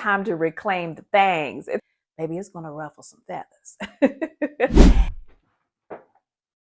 time to reclaim the things. Maybe it's going to ruffle some feathers.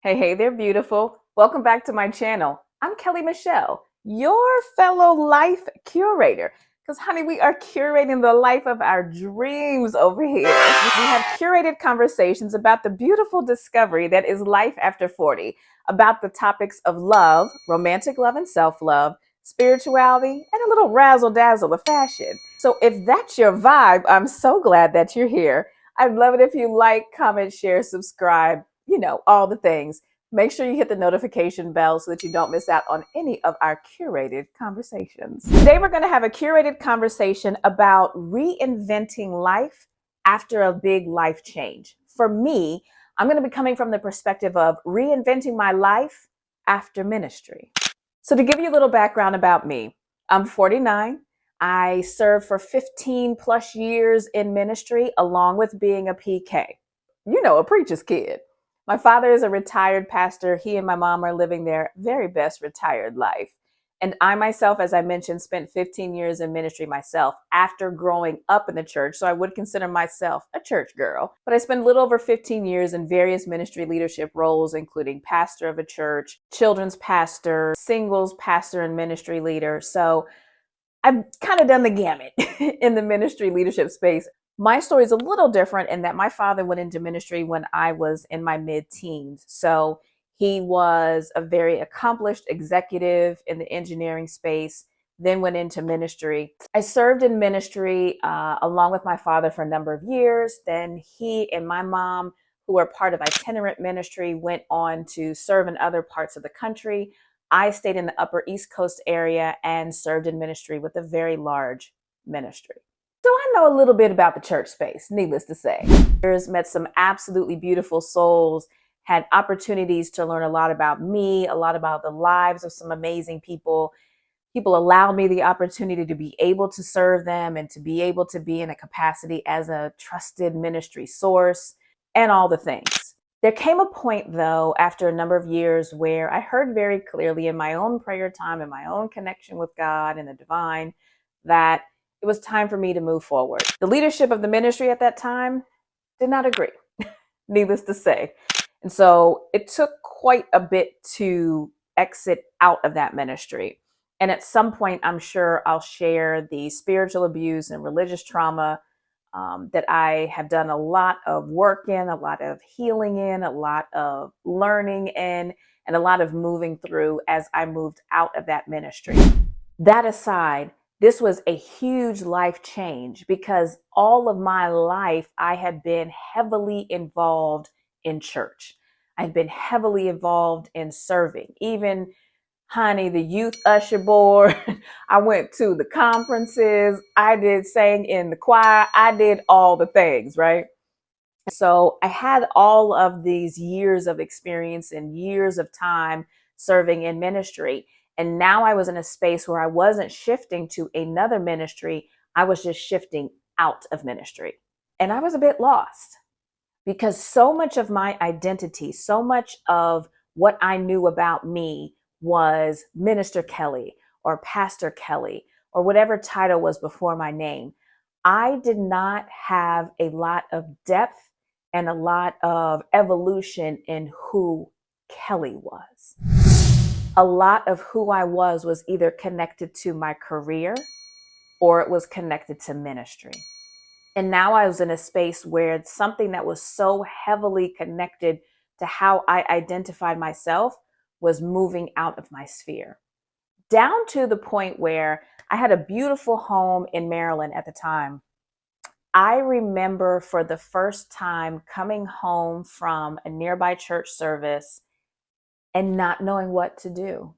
Hey there, beautiful. Welcome back to my channel. I'm Kelly Michelle, your fellow life curator. Because, honey, we are curating the life of our dreams over here. We have curated conversations about the beautiful discovery that is life after 40, about the topics of love, romantic love and self-love, spirituality, and a little razzle-dazzle of fashion. So if that's your vibe, I'm so glad that you're here. I'd love it if you like, comment, share, subscribe, all the things. Make sure you hit the notification bell so that you don't miss out on any of our curated conversations. Today, we're going to have a curated conversation about reinventing life after a big life change. For me, I'm going to be coming from the perspective of reinventing my life after ministry. So to give you a little background about me, I'm 49. I served for 15 plus years in ministry along with being a PK. A preacher's kid. My father is a retired pastor. He and my mom are living their very best retired life. And I myself, as I mentioned, spent 15 years in ministry myself after growing up in the church. So I would consider myself a church girl. But I spent a little over 15 years in various ministry leadership roles, including pastor of a church, children's pastor, singles pastor, and ministry leader. So I've kind of done the gamut in the ministry leadership space. My story is a little different in that my father went into ministry when I was in my mid-teens. So he was a very accomplished executive in the engineering space, then went into ministry. I served in ministry along with my father for a number of years. Then he and my mom, who were part of itinerant ministry, went on to serve in other parts of the country. I stayed in the Upper East Coast area and served in ministry with a very large ministry. So I know a little bit about the church space, needless to say. Met some absolutely beautiful souls, had opportunities to learn a lot about me, a lot about the lives of some amazing people. People allowed me the opportunity to be able to serve them and to be able to be in a capacity as a trusted ministry source and all the things. There came a point, though, after a number of years where I heard very clearly in my own prayer time and my own connection with God and the divine that it was time for me to move forward. The leadership of the ministry at that time did not agree, needless to say. And so it took quite a bit to exit out of that ministry. And at some point, I'm sure I'll share the spiritual abuse and religious trauma that I have done a lot of work in, a lot of healing in, a lot of learning in, and a lot of moving through as I moved out of that ministry. That aside, this was a huge life change because all of my life I had been heavily involved in church. I've been heavily involved in serving, even honey, the youth usher board. I went to the conferences. I sang in the choir. I did all the things, right? So I had all of these years of experience and years of time serving in ministry. And now I was in a space where I wasn't shifting to another ministry. I was just shifting out of ministry. And I was a bit lost because so much of my identity, so much of what I knew about me was Minister Kelly or Pastor Kelly or whatever title was before my name. I did not have a lot of depth and a lot of evolution in who Kelly was. A lot of who I was either connected to my career or it was connected to ministry. And now I was in a space where something that was so heavily connected to how I identified myself was moving out of my sphere. Down to the point where I had a beautiful home in Maryland at the time. I remember for the first time coming home from a nearby church service and not knowing what to do.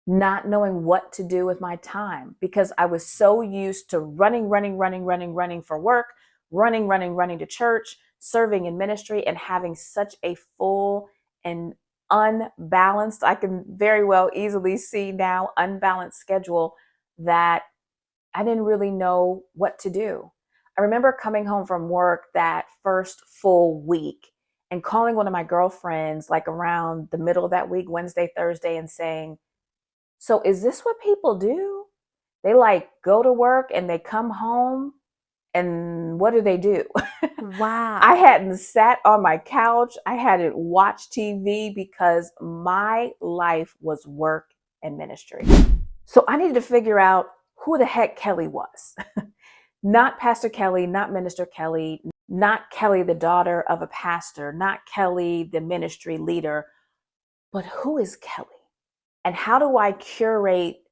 Not knowing what to do with my time because I was so used to running for work, running to church, serving in ministry, and having such a full and unbalanced, I can very well easily see now, unbalanced schedule that I didn't really know what to do. I remember coming home from work that first full week and calling one of my girlfriends like around the middle of that week, Wednesday, Thursday, and saying, "So is this what people do? They like go to work and they come home, and what do? I Wow. hadn't sat on my couch. I hadn't watched TV because my life was work and ministry. So I needed to figure out who the heck Kelly was. Not Pastor Kelly, not Minister Kelly, not Kelly, the daughter of a pastor, not Kelly, the ministry leader, but who is Kelly? And how do I curate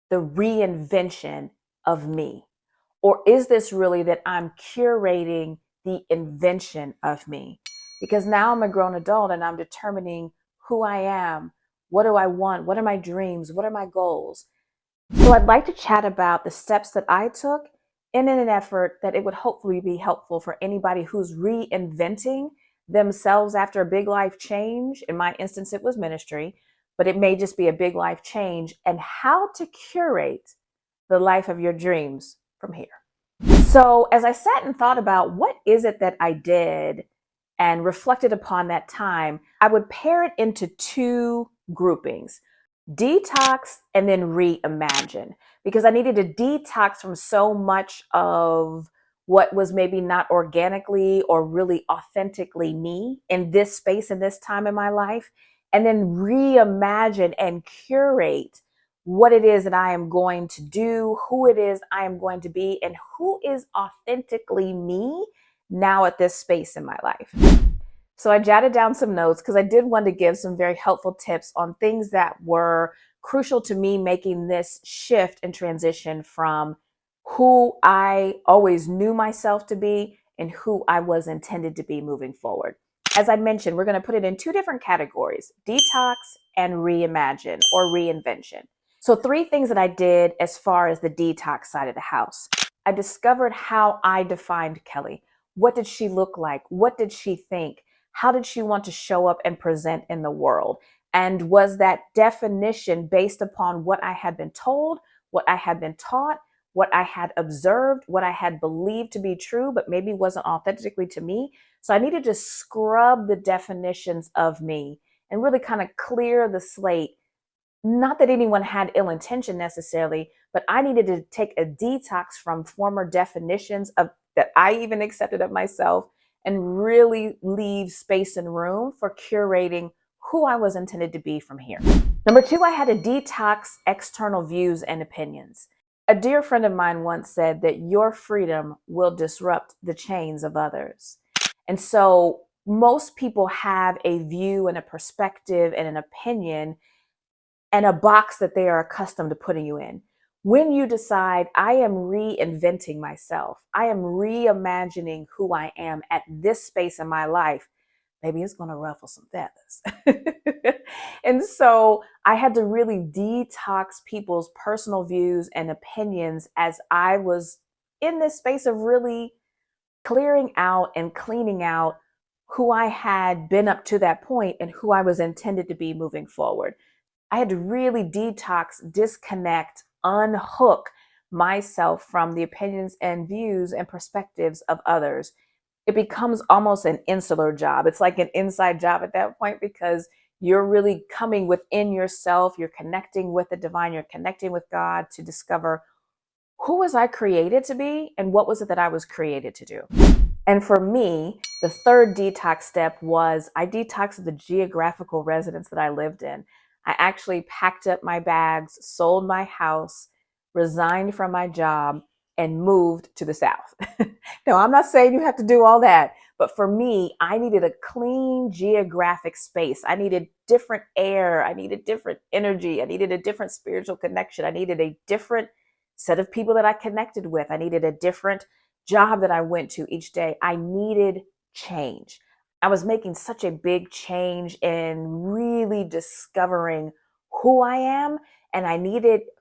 the reinvention of me? Or is this really that I'm curating the invention of me? Because now I'm a grown adult and I'm determining who I am. What do I want? What are my dreams? What are my goals? So I'd like to chat about the steps that I took in an effort that it would hopefully be helpful for anybody who's reinventing themselves after a big life change. In my instance, it was ministry, but it may just be a big life change, and how to curate the life of your dreams from here. So as I sat and thought about what is it that I did and reflected upon that time, I would pair it into two groupings: detox and then reimagine, because I needed to detox from so much of what was maybe not organically or really authentically me in this space, in this time in my life, and then reimagine and curate what it is that I am going to do, who it is I am going to be, and who is authentically me now at this space in my life. So I jotted down some notes because I did want to give some very helpful tips on things that were crucial to me making this shift and transition from who I always knew myself to be and who I was intended to be moving forward. As I mentioned, we're going to put it in two different categories: detox and reimagine or reinvention. So, three things that I did as far as the detox side of the house. I discovered how I defined Kelly. What did she look like? What did she think? How did she want to show up and present in the world? And was that definition based upon what I had been told, what I had been taught, what I had observed, what I had believed to be true, but maybe wasn't authentically to me? So I needed to scrub the definitions of me and really kind of clear the slate. Not that anyone had ill intention necessarily, but I needed to take a detox from former definitions of that I even accepted of myself, and really leave space and room for curating who I was intended to be from here. Number two, I had to detox external views and opinions. A dear friend of mine once said that your freedom will disrupt the chains of others. And so most people have a view and a perspective and an opinion and a box that they are accustomed to putting you in. When you decide, I am reinventing myself, I am reimagining who I am at this space in my life, maybe it's going to ruffle some feathers. And so I had to really detox people's personal views and opinions as I was in this space of really clearing out and cleaning out who I had been up to that point and who I was intended to be moving forward. I had to really detox, disconnect, unhook myself from the opinions and views and perspectives of others. It becomes almost an insular job. It's like an inside job at that point, because you're really coming within yourself. You're connecting with the divine. You're connecting with God to discover, who was I created to be and what was it that I was created to do? And for me, the third detox step was I detoxed the geographical residence that I lived in. I actually packed up my bags, sold my house, resigned from my job, and moved to the South. Now, I'm not saying you have to do all that, but for me, I needed a clean geographic space. I needed different air. I needed different energy. I needed a different spiritual connection. I needed a different set of people that I connected with. I needed a different job that I went to each day. I needed change. I was making such a big change in really discovering who I am. And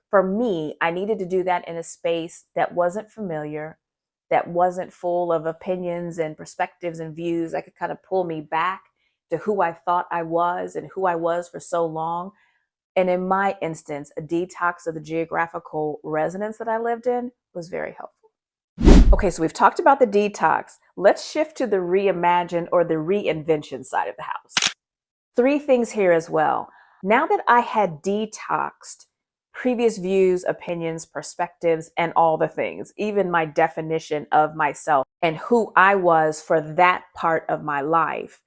for me, I needed to do that in a space that wasn't familiar, that wasn't full of opinions and perspectives and views that could kind of pull me back to who I thought I was and who I was for so long. And in my instance, a detox of the geographical residence that I lived in was very helpful. Okay, so we've talked about the detox. Let's shift to the reimagine or the reinvention side of the house. Three things here as well. Now that I had detoxed previous views, opinions, perspectives, and all the things, even my definition of myself and who I was for that part of my life.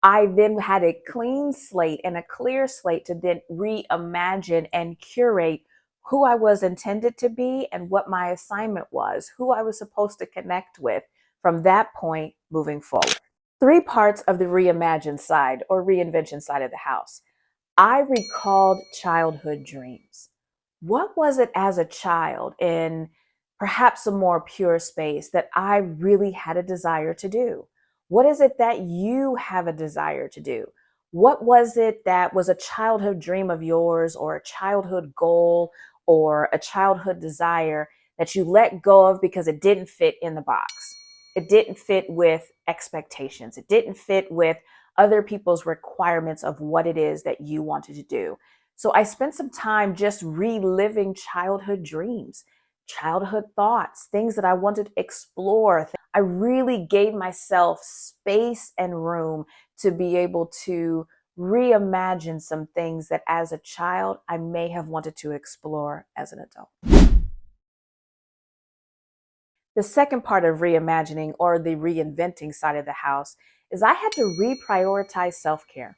I then had a clean slate and a clear slate to then reimagine and curate who I was intended to be and what my assignment was, who I was supposed to connect with from that point moving forward. Three parts of the reimagined side or reinvention side of the house. I recalled childhood dreams. What was it as a child in perhaps a more pure space that I really had a desire to do? What is it that you have a desire to do? What was it that was a childhood dream of yours or a childhood goal or a childhood desire that you let go of because it didn't fit in the box? It didn't fit with expectations. It didn't fit with other people's requirements of what it is that you wanted to do. So I spent some time just reliving childhood dreams, childhood thoughts, things that I wanted to explore. I really gave myself space and room to be able to reimagine some things that as a child I may have wanted to explore as an adult. The second part of reimagining or the reinventing side of the house is I had to reprioritize self care.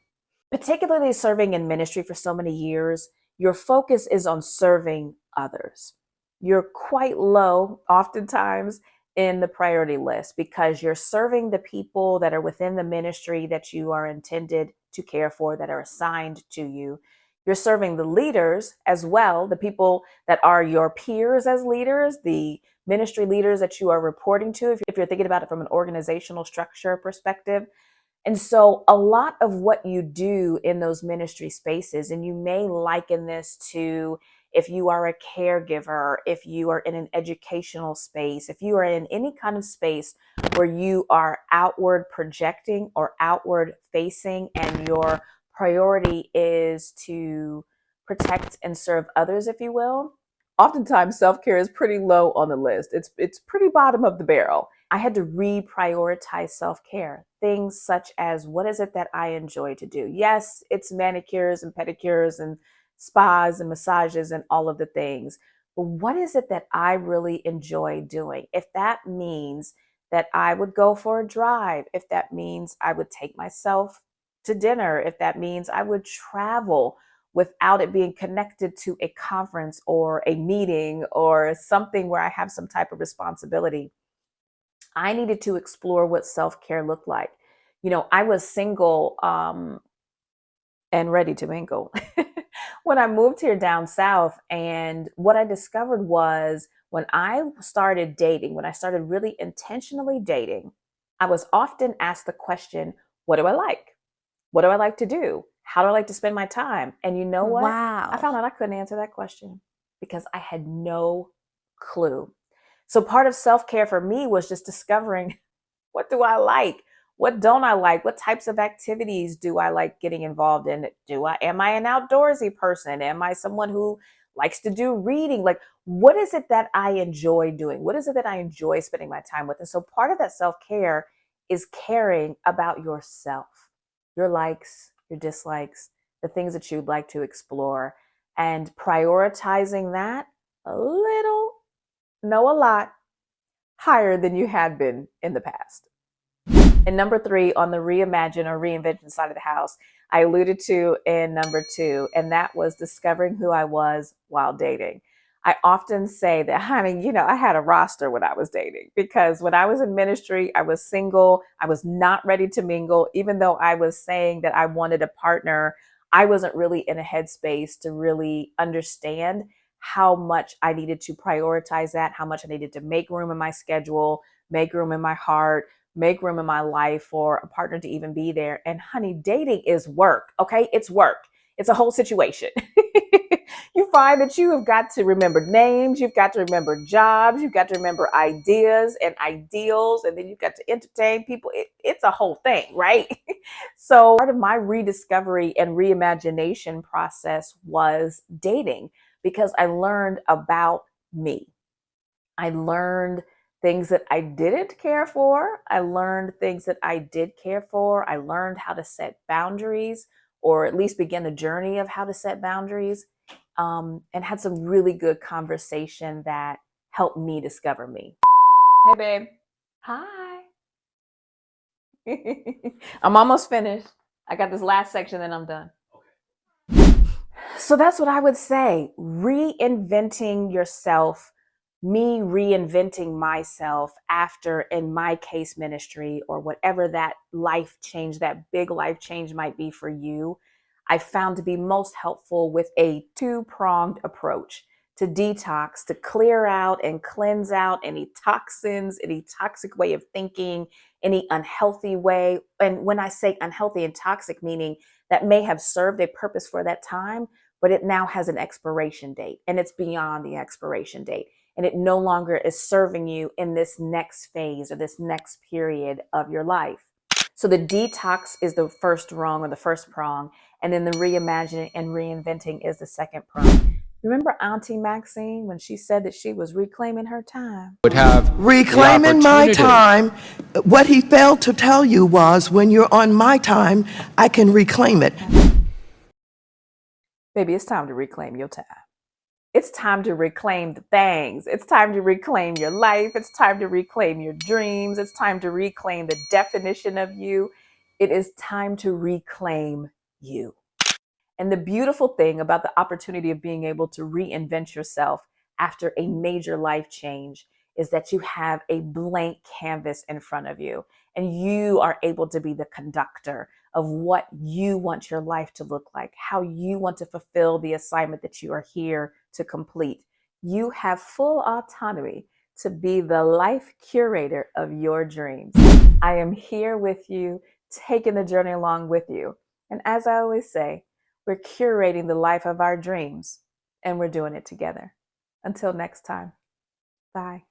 Particularly serving in ministry for so many years, your focus is on serving others. You're quite low oftentimes in the priority list because you're serving the people that are within the ministry that you are intended to care for, that are assigned to you. You're serving the leaders as well, the people that are your peers as leaders, the ministry leaders that you are reporting to, if you're thinking about it from an organizational structure perspective. And so, a lot of what you do in those ministry spaces, and you may liken this to if you are a caregiver, if you are in an educational space, if you are in any kind of space where you are outward projecting or outward facing, and your priority is to protect and serve others, if you will. Oftentimes, self care is pretty low on the list. It's pretty bottom of the barrel. I had to reprioritize self care. Things such as what is it that I enjoy to do? Yes, it's manicures and pedicures and spas and massages and all of the things. But what is it that I really enjoy doing? If that means that I would go for a drive, if that means I would take myself to dinner, if that means I would travel without it being connected to a conference or a meeting or something where I have some type of responsibility, I needed to explore what self care looked like. You know, I was single and ready to mingle when I moved here down south. And what I discovered was when I started dating, when I started really intentionally dating, I was often asked the question, what do I like? What do I like to do? How do I like to spend my time? And you know what? I Wow. found out I couldn't answer that question because I had no clue. So part of self care for me was just discovering what do I like? What don't I like? What types of activities do I like getting involved in? Am I an outdoorsy person? Am I someone who likes to do reading? Like, what is it that I enjoy doing? What is it that I enjoy spending my time with? And so part of that self care is caring about yourself, your likes, your dislikes, the things that you'd like to explore, and prioritizing that a little, no, a lot higher than you had been in the past. And number three, on the reimagine or reinvention side of the house, I alluded to in number two, and that was discovering who I was while dating. I often say that, honey, I had a roster when I was dating because when I was in ministry, I was single. I was not ready to mingle. Even though I was saying that I wanted a partner, I wasn't really in a headspace to really understand how much I needed to prioritize that, how much I needed to make room in my schedule, make room in my heart, make room in my life for a partner to even be there. And honey, dating is work. Okay. It's work. It's a whole situation. You find that you have got to remember names. You've got to remember jobs. You've got to remember ideas and ideals. And then you've got to entertain people. It's a whole thing, right? So part of my rediscovery and reimagination process was dating because I learned about me. I learned things that I didn't care for. I learned things that I did care for. I learned how to set boundaries or at least begin the journey of how to set boundaries. and had some really good conversation that helped me discover me. Hey, babe. Hi. I'm almost finished. I got this last section, then I'm done. So that's what I would say. Reinventing yourself, me reinventing myself after, in my case, ministry or whatever that life change, that big life change might be for you, I found to be most helpful with a two-pronged approach to detox, to clear out and cleanse out any toxins, any toxic way of thinking, any unhealthy way. And when I say unhealthy and toxic, meaning that may have served a purpose for that time, but it now has an expiration date and it's beyond the expiration date. And it no longer is serving you in this next phase or this next period of your life. So the detox is the first rung or the first prong. And then the reimagining and reinventing is the second prong. Remember Auntie Maxine when she said that she was reclaiming her time? Would have reclaiming my time. What he failed to tell you was when you're on my time, I can reclaim it. Baby, it's time to reclaim your time. It's time to reclaim the things. It's time to reclaim your life. It's time to reclaim your dreams. It's time to reclaim the definition of you. It is time to reclaim you. And the beautiful thing about the opportunity of being able to reinvent yourself after a major life change is that you have a blank canvas in front of you and you are able to be the conductor of what you want your life to look like, how you want to fulfill the assignment that you are here to complete. You have full autonomy to be the life curator of your dreams. I am here with you, taking the journey along with you. And as I always say, we're curating the life of our dreams and we're doing it together. Until next time, bye.